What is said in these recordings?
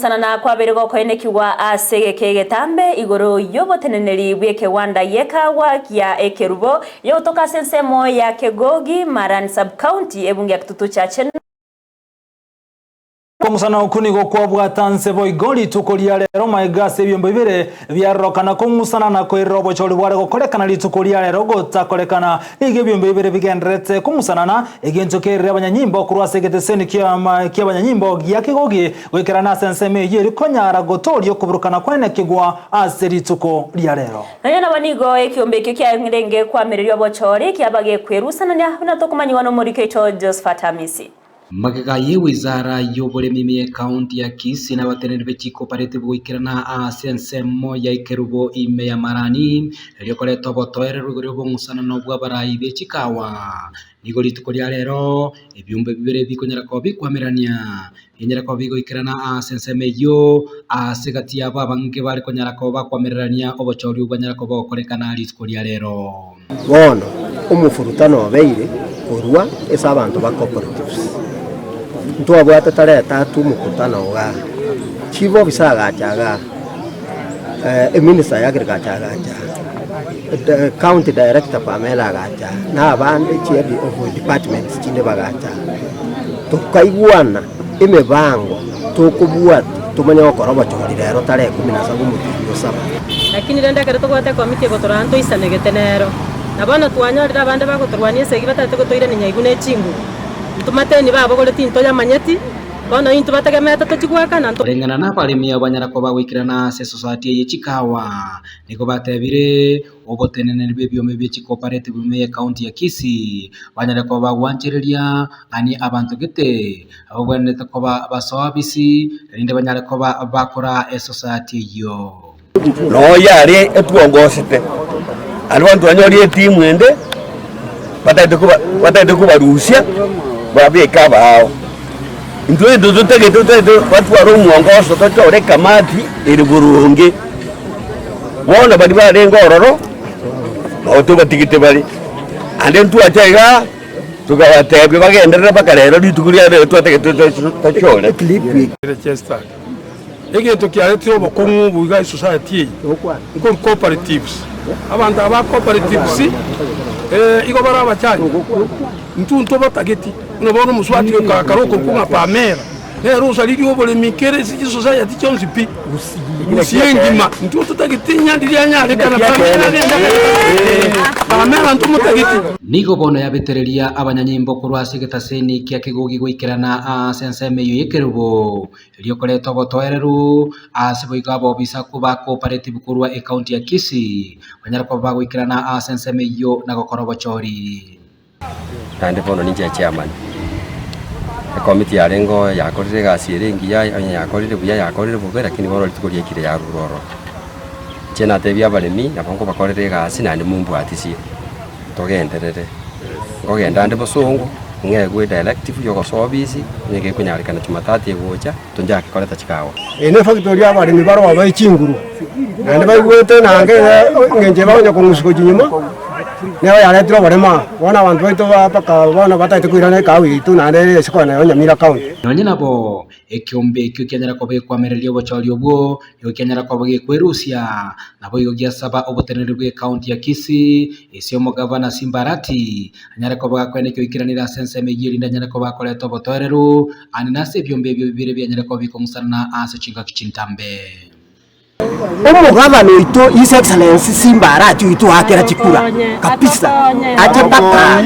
Sana na kwa berego koenekiwa asege kegetambe igoro yobo teneneri bweke wanda yeka wa ya ekerubo yotoka sensemo ya Kegogi Maran sub county ebunge kitutu cha Chena Musana ukuni kwa bwatanse boigoli tukolia lero maigase byombo bibere byarokana ko musana na ko irobo choli bware gokorekana litukolia lero gotakorekana ige byombo bibere bigendrete ko musana na egentokerera abanyanyimbo kurwase geteseni kya abanyanyimbo ya Kegogi wekerana senseme yeri konyara gotori okuburukana kwene kigwa aseri tuko lya lero nanyana banigo ekyombe kya ngirenge kwa merero bochori kyabage kwerusana na tokumanyiwa no muri kecho Josephat Hamisi Magega ye wizara y'uburemi county ya Kisii n'abateneri b'ikikooperative wikirana sensemo ya Ikerubo ime ya Marani ryokoleto botoere ruguru musana no bwabarayi b'ikikawa nigo litukolia lero ebyumbe bibere bikonyera ko bikwamerania yenyera ko bigo ikirana sensemo yo segati aba bange bari konyera ko bakwamerania obochori ubanyera ko bokorekana litukolia lero bono umufurutano beire orwa esa abantu ba cooperatives ntwabwata tare tatu mukutano ga chivo bisaga chaga minister ya agriculture gacha county director Pamela gacha na abandi chief of departments chinde bagacha tukaiguana imebango tukubwati tumanya okoro bachori rero tare 17 mutinyo saba lakini renda kare tugwate komite gotoranto isanegetenero nabona twanyorira abande bagotorwania segi batate gotoire ni nyaigune chingu tumateni babo gole tinto ya manyeti bono into batagemeta tukigwaka nanto rengana na barimi abanyara ko bagwikirana se society y'ikikawa niko batebire obotenene bebyome by'ikikooperative mu county ya Kisii banyara ko bagwanchereria ani abantu gete abo bwaneta ko basabisi rinde banyara ko bakora society yo no yare etwongosete abantu banyori timu ende batade ko barusia babe kabao ndo tutege watu wa rumongoso totore kamati iri burungi bona bari barengo ororo oto batigite bari ande ntwachaiga tugabatebwe bagenderera bakarero litukuria rero twatege tachole Register ege tokiare tyo bokongu buiga society ko cooperatives abantu aba cooperatives igo bara bachani ntunto batageti unabona muswati ka karoko kuma Pamela rero salidi obole mikere si society chonzipi usiyengima ntunto tageti nyandiria nyale kana Pamela ntumo tageti nigo bono yabetereria abanyanyimbo kurwase getaseni kya Kegogi gwikirana senseme yo Ikerubo ryokoleto botoereru asiboiga bo bisa kuba cooperative kurwa county ya Kisii banyara ko bagwikirana senseme yo na gokoro bochori kandi bono ninje chairman komiti ya rengo yakorire gasirengi yakorire buya yakorire bugera lakini bono litukorie kire ya ruroro chena tebya baremi nabango bakorire gasi nandi mumbu atisi togenderere ngogenda ndi bosungu ngegwe directive yoko sobisi ngege kunyarikana Jumatatu egocha tonjake koleta chikawa ene factory abarimi baro abayikinguru nandi bayigwete nange ngenje banya kungusuko jinyuma neho yaretiro barema bona abantu baito bapaka bona batayite kwirana kawi tunande sikona yonya mira county nonye nabo ekyombe kyo kyanyara ko bekwamereria bochori obwo yo kyanyara ko bagekwerusia nabo yo gyasaba oboteneri bwe county ya Kisii esyo mugavana Simbarati anyara ko bakwene kyo ikiranira senseme yiri ndanyara ko bakoleto botoreru ani nase byombe byo bibire byanyara ko bikomusana ase chinga kichintambe umugabano ito His Excellency Simbarati ito akera chikura kabisa aje papa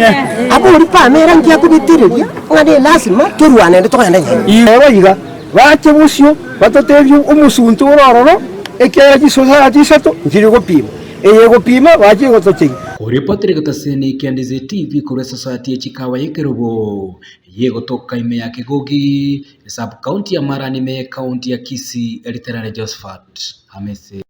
aburi Pamela ngiye kubitirirya ngade lazima turwane ndo tokanda nyine ero yiga bache busyo batotevyo umusuntu urororo ekera society seto ngiri gopima eyego pima baje gotocheki uripotire gataseni Kendize TV kure society y'ikikawa y'Ikerubo yego toka ime ya Kegogi sub county ya Marani me county ya Kisii Eliterane Josephat Hamisi.